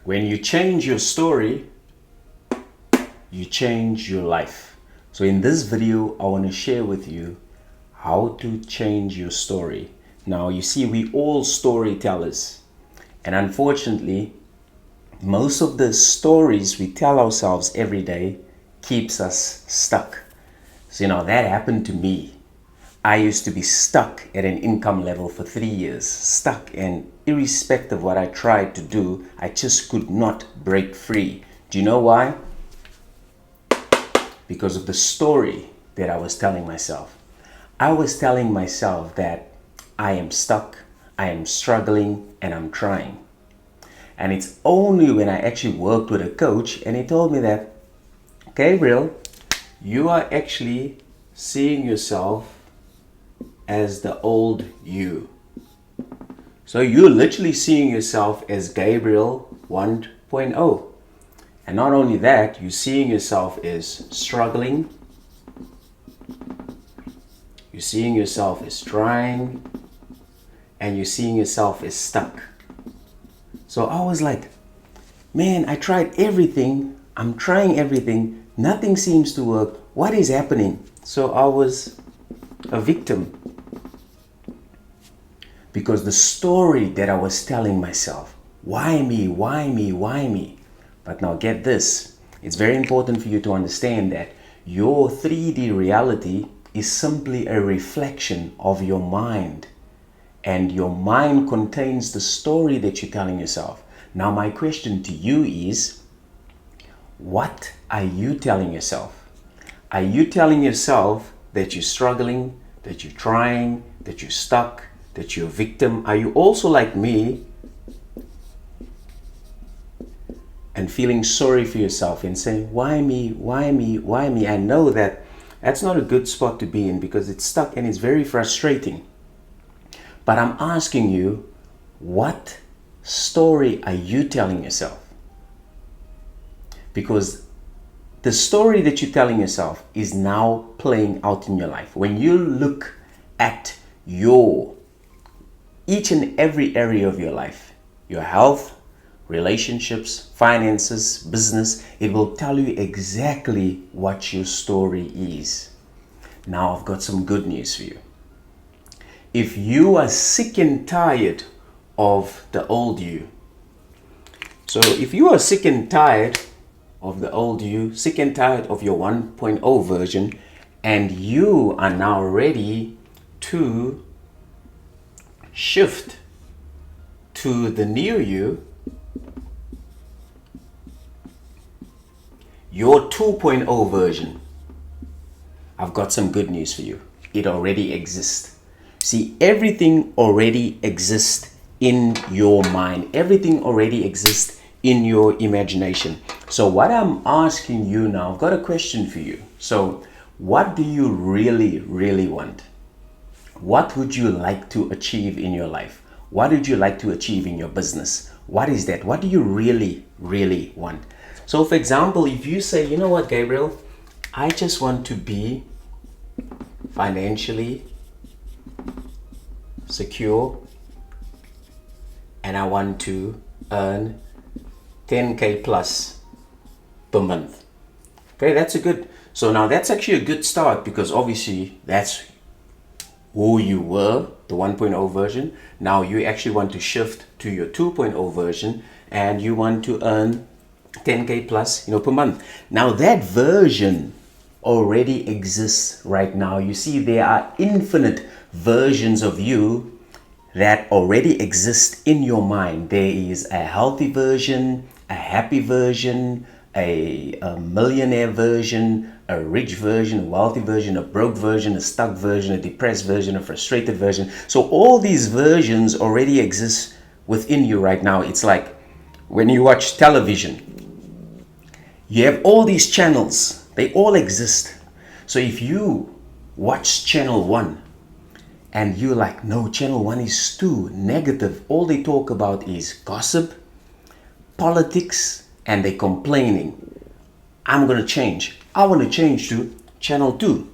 When you change your story, you change your life. So in this video, I want to share with you how to change your story. Now, you see, we all storytellers. And unfortunately, most of the stories we tell ourselves every day keeps us stuck. So, that happened to me. I used to be stuck at an income level for 3 years, stuck, and irrespective of what I tried to do, I just could not break free. Do you know why? Because of the story that I was telling myself. I was telling myself that I am stuck, I am struggling, and I'm trying. And it's only when I actually worked with a coach and he told me that, Gabriel, you are actually seeing yourself as the old you. So you're literally seeing yourself as Gabriel 1.0. And not only that, you're seeing yourself as struggling. You're seeing yourself as trying. And you're seeing yourself as stuck. So I was like, man, I tried everything. I'm trying everything. Nothing seems to work. What is happening? So I was a victim. Because the story that I was telling myself, why me, why me, why me? But now get this. It's very important for you to understand that your 3D reality is simply a reflection of your mind. And your mind contains the story that you're telling yourself. Now my question to you is, what are you telling yourself? Are you telling yourself that you're struggling, that you're trying, that you're stuck, that you're a victim? Are you also like me and feeling sorry for yourself and saying, why me, why me, why me? I know that that's not a good spot to be in because it's stuck and it's very frustrating. But I'm asking you, what story are you telling yourself? Because the story that you're telling yourself is now playing out in your life. When you look at each and every area of your life, your health, relationships, finances, business, it will tell you exactly what your story is. Now I've got some good news for you. If you are sick and tired of the old you, so if you are sick and tired of the old you, sick and tired of your 1.0 version, and you are now ready to shift to the new you, your 2.0 version, I've got some good news for you. It already exists. See, everything already exists in your mind. Everything already exists in your imagination. So what I'm asking you now, I've got a question for you. So what do you really, really want? What would you like to achieve in your life? What would you like to achieve in your business? What is that? What do you really, really want? So for example, if you say, you know what, Gabriel, I just want to be financially secure and I want to earn 10K plus per month. Okay, that's a good, so now that's actually a good start because obviously that's who you were, the 1.0 version. Now you actually want to shift to your 2.0 version and you want to earn 10K plus, per month. Now that version already exists right now. You see, there are infinite versions of you that already exist in your mind. There is a healthy version, a happy version, a millionaire version, a rich version, a wealthy version, a broke version, a stuck version, a depressed version, a frustrated version. So all these versions already exist within you right now. It's like when you watch television, you have all these channels, they all exist. So if you watch channel 1 and you're like, no, channel 1 is too negative, all they talk about is gossip, politics, and they're complaining. I'm gonna change. I want to change to channel 2.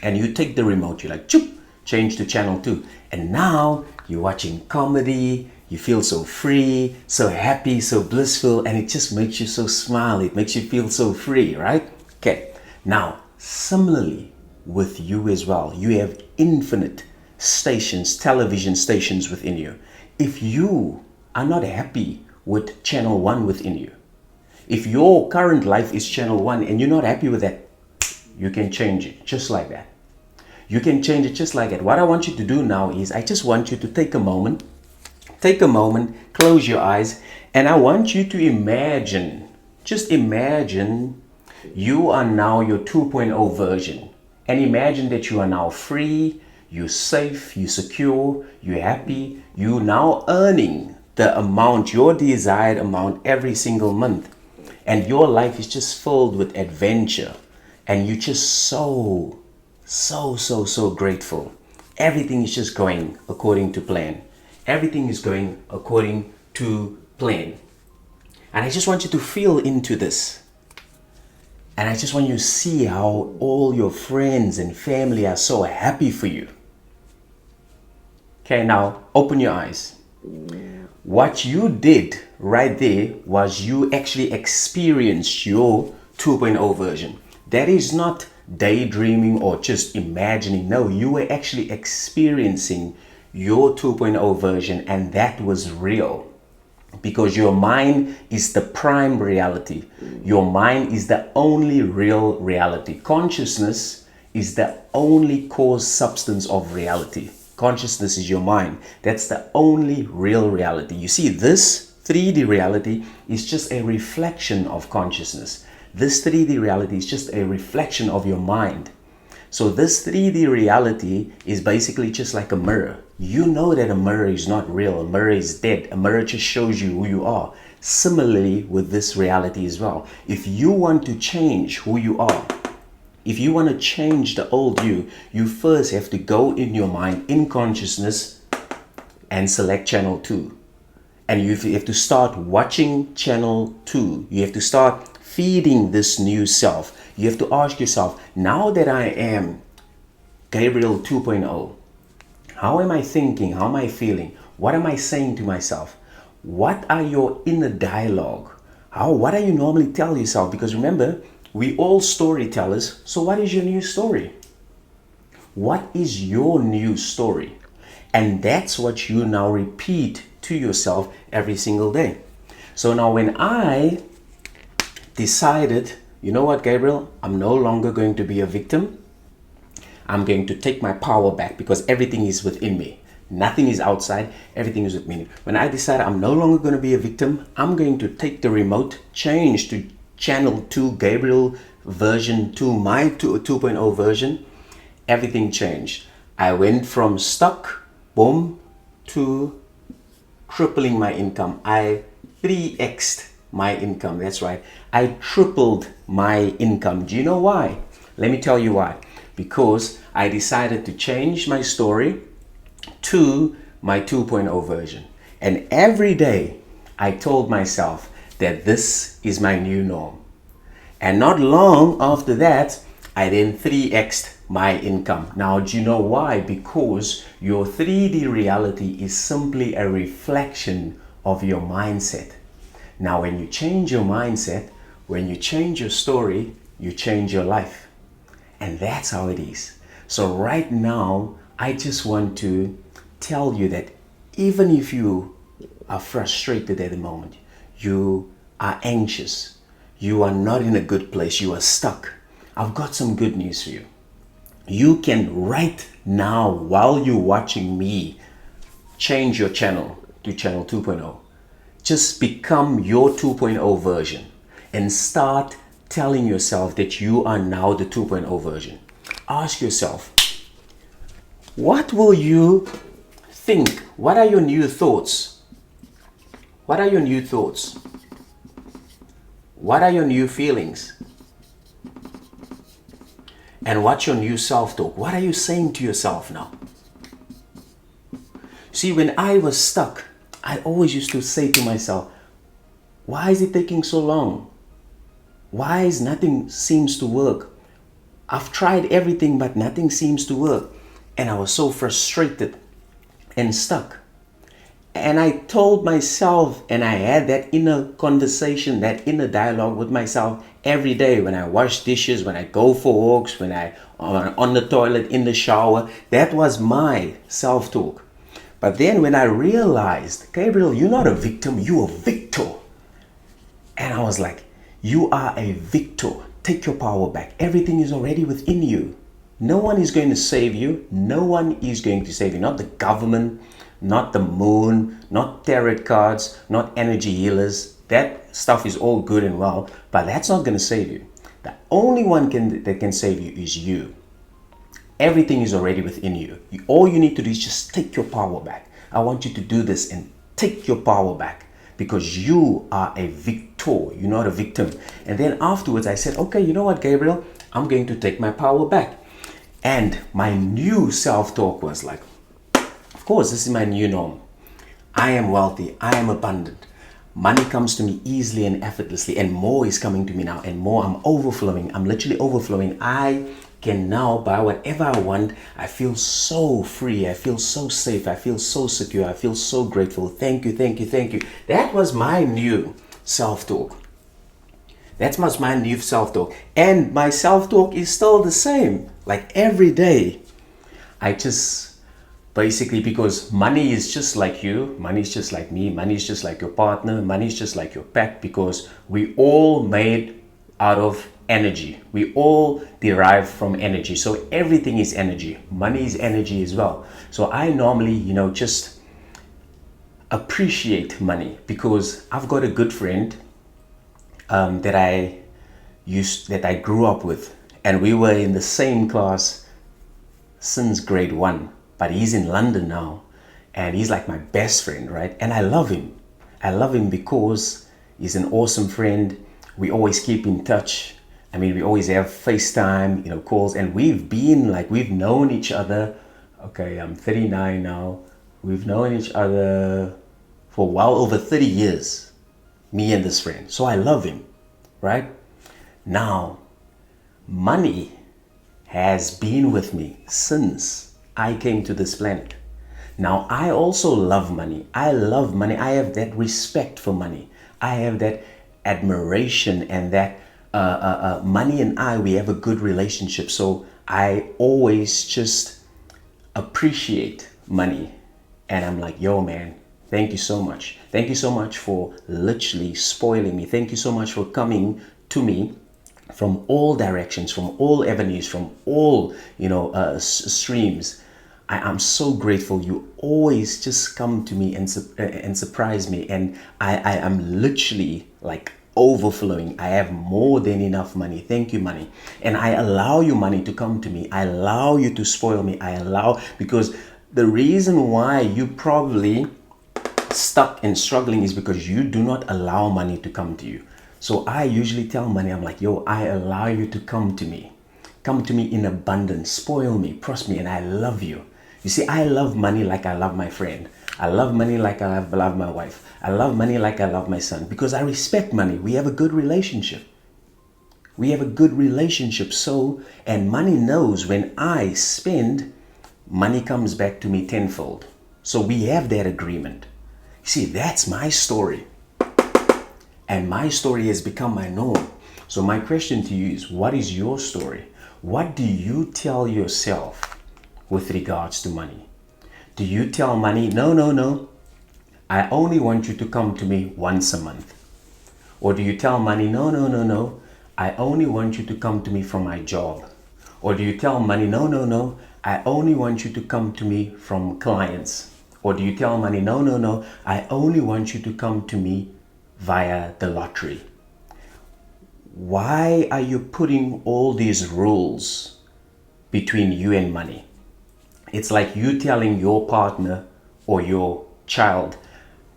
And you take the remote, you're like, choop, change to channel 2. And now you're watching comedy, You feel so free, so happy, so blissful, and it just makes you so smile. It makes you feel so free, right? Okay. Now, similarly with you as well, you have infinite stations, television stations within you. If you are not happy with channel 1 within you, if your current life is channel 1 and you're not happy with that, you can change it just like that. You can change it just like that. What I want you to do now is I just want you to take a moment, close your eyes, and I want you to imagine, just imagine you are now your 2.0 version. And imagine that you are now free, you're safe, you're secure, you're happy, you're now earning the amount, your desired amount every single month. And your life is just filled with adventure. And you're just so grateful. Everything is just going according to plan. Everything is going according to plan. And I just want you to feel into this. And I just want you to see how all your friends and family are so happy for you. Okay, now open your eyes. What you did right there was you actually experienced your 2.0 version. That is not daydreaming or just imagining. No, you were actually experiencing your 2.0 version, and that was real. Because your mind is the prime reality. Your mind is the only real reality. Consciousness is the only cause substance of reality. Consciousness is your mind. That's the only real reality. You see, this 3D reality is just a reflection of consciousness. This 3D reality is just a reflection of your mind. So this 3D reality is basically just like a mirror. You know that a mirror is not real. A mirror is dead. A mirror just shows you who you are. Similarly with this reality as well. If you want to change who you are, if you want to change the old you, you first have to go in your mind, in consciousness, and select channel 2. And you have to start watching channel 2. You have to start feeding this new self. You have to ask yourself, now that I am Gabriel 2.0, how am I thinking? How am I feeling? What am I saying to myself? What are your inner dialogue? What do you normally tell yourself? Because remember, we all storytellers. So what is your new story? What is your new story? And that's what you now repeat to yourself every single day. So now when I decided, you know what, Gabriel, I'm no longer going to be a victim. I'm going to take my power back because everything is within me. Nothing is outside, everything is within me. When I decided I'm no longer going to be a victim, I'm going to take the remote, change to channel 2 Gabriel version 2, my 2.0 version. Everything changed. I went from stuck, boom, to tripling my income. I 3x'd my income. That's right. I tripled my income. Do you know why? Let me tell you why. Because I decided to change my story to my 2.0 version. And every day I told myself that this is my new norm. And not long after that, I then 3x'd my income. Now, do you know why? Because your 3D reality is simply a reflection of your mindset. Now, when you change your mindset, when you change your story, you change your life. And that's how it is. So right now, I just want to tell you that even if you are frustrated at the moment, you are anxious, you are not in a good place, you are stuck, I've got some good news for you. You can right now, while you're watching me, change your channel to channel 2.0. Just become your 2.0 version and start telling yourself that you are now the 2.0 version. Ask yourself, what will you think? What are your new thoughts? What are your new thoughts? What are your new feelings? And what's your new self-talk? What are you saying to yourself now? See, when I was stuck, I always used to say to myself, why is it taking so long? Why is nothing seems to work? I've tried everything, but nothing seems to work. And I was so frustrated and stuck. And I told myself, and I had that inner conversation, that inner dialogue with myself every day when I wash dishes, when I go for walks, when I on the toilet, in the shower. That was my self-talk. But then when I realized, Gabriel, you're not a victim, you're a victor. And I was like, you are a victor. Take your power back. Everything is already within you. No one is going to save you. No one is going to save you. Not the government, not the moon, not tarot cards, not energy healers. That stuff is all good and well, but that's not going to save you. The only one that can save you is you. Everything is already within you. All you need to do is just take your power back. I want you to do this and take your power back, because you are a victor. You're not a victim. And then afterwards I said, okay, you know what, Gabriel? I'm going to take my power back. And my new self-talk was like, of course, this is my new norm. I am wealthy. I am abundant. Money comes to me easily and effortlessly, and more is coming to me now, and more. I'm overflowing. I'm literally overflowing. I can now buy whatever I want. I feel so free. I feel so safe. I feel so secure. I feel so grateful. Thank you, thank you, thank you. That was my new self-talk. That's my new self-talk. And my self-talk is still the same. Like every day, I just basically, because money is just like you, money is just like me, money is just like your partner, money is just like your pet, because we all made out of energy. We all derive from energy. So everything is energy. Money is energy as well. So I normally, just appreciate money, because I've got a good friend that I grew up with, and we were in the same class since grade 1, but he's in London now, and he's like my best friend, right? And I love him. I love him because he's an awesome friend. We always keep in touch. I mean, we always have FaceTime, calls, and we've known each other. Okay, I'm 39 now. We've known each other for well over 30 years, me and this friend. So I love him, right? Now, money has been with me since I came to this planet. Now, I also love money. I love money. I have that respect for money. I have that admiration, and that money and we have a good relationship. So I always just appreciate money. And I'm like, yo, man, thank you so much. Thank you so much for literally spoiling me. Thank you so much for coming to me from all directions, from all avenues, from all, streams. I'm so grateful. You always just come to me and surprise me. And I am literally like overflowing. I have more than enough money. Thank you, money. And I allow you, money, to come to me. I allow you to spoil me. Because the reason why you probably stuck and struggling is because you do not allow money to come to you. So I usually tell money, I'm like, yo, I allow you to come to me. Come to me in abundance, spoil me, prosper me, and I love you. You see, I love money like I love my friend. I love money like I love my wife. I love money like I love my son, because I respect money. We have a good relationship. We have a good relationship. So, and money knows when I spend, money comes back to me tenfold. So we have that agreement. You see, that's my story. And my story has become my norm. So my question to you is, what is your story? What do you tell yourself with regards to money? Do you tell money, no, I only want you to come to me once a month? Or do you tell money, no, I only want you to come to me from my job? Or do you tell money, no, I only want you to come to me from clients? Or do you tell money, no, I only want you to come to me via the lottery? Why are you putting all these rules between you and money? It's like you telling your partner or your child,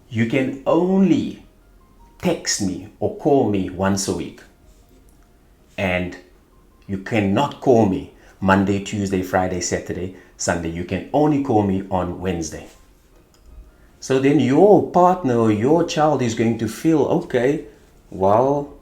you can only text me or call me once a week. And you cannot call me Monday, Tuesday, Friday, Saturday, Sunday. You can only call me on Wednesday. So then your partner or your child is going to feel, okay, well,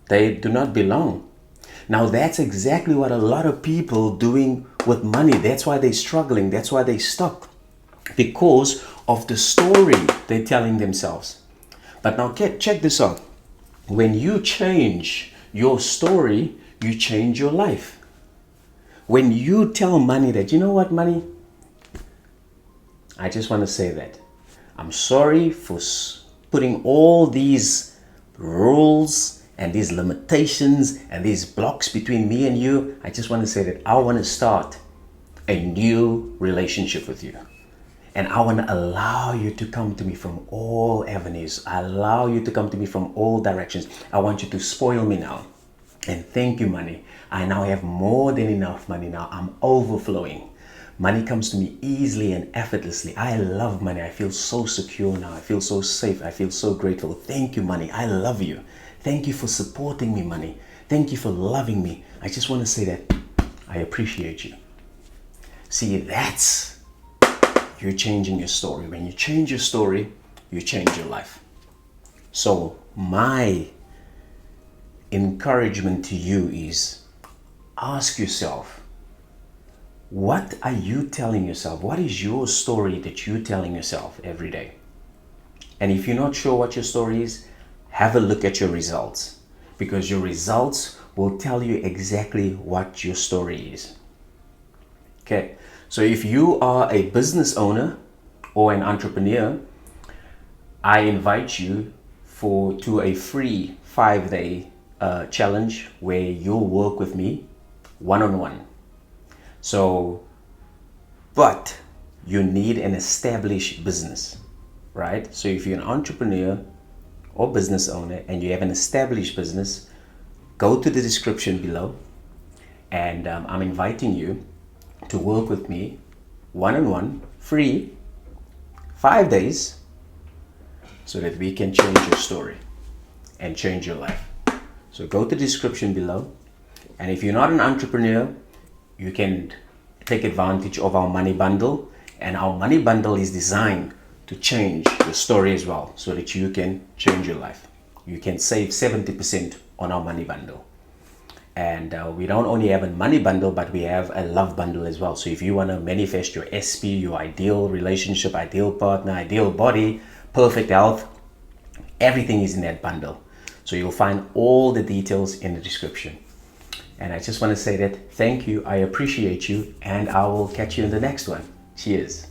they do not belong. Now that's exactly what a lot of people doing with money. That's why they're struggling. That's why they're stuck. because of the story they're telling themselves. But now check this out. When you change your story, you change your life. When you tell money that, you know what, money, I just want to say that I'm sorry for putting all these rules and these limitations and these blocks between me and you. I just want to say that I want to start a new relationship with you. And I want to allow you to come to me from all avenues. I allow you to come to me from all directions. I want you to spoil me now. And thank you, money. I now have more than enough money now. I'm overflowing. Money comes to me easily and effortlessly. I love money. I feel so secure now. I feel so safe. I feel so grateful. Thank you, money. I love you. Thank you for supporting me, money. Thank you for loving me. I just want to say that I appreciate you. See, that's you're changing your story. When you change your story, you change your life. So my encouragement to you is ask yourself, what are you telling yourself? What is your story that you're telling yourself every day? And if you're not sure what your story is, have a look at your results, because your results will tell you exactly what your story is. Okay, so if you are a business owner or an entrepreneur, I invite you to a free 5-day challenge where you'll work with me one-on-one. So, but you need an established business, right? So if you're an entrepreneur or business owner and you have an established business, go to the description below, and I'm inviting you to work with me one-on-one, free, 5 days, so that we can change your story and change your life. So go to the description below, and if you're not an entrepreneur, you can take advantage of our money bundle, and our money bundle is designed to change your story as well, so that you can change your life. You can save 70% on our money bundle. And we don't only have a money bundle, but we have a love bundle as well. So if you want to manifest your SP, your ideal relationship, ideal partner, ideal body, perfect health, everything is in that bundle. So you'll find all the details in the description. And I just want to say that thank you, I appreciate you, and I will catch you in the next one. Cheers.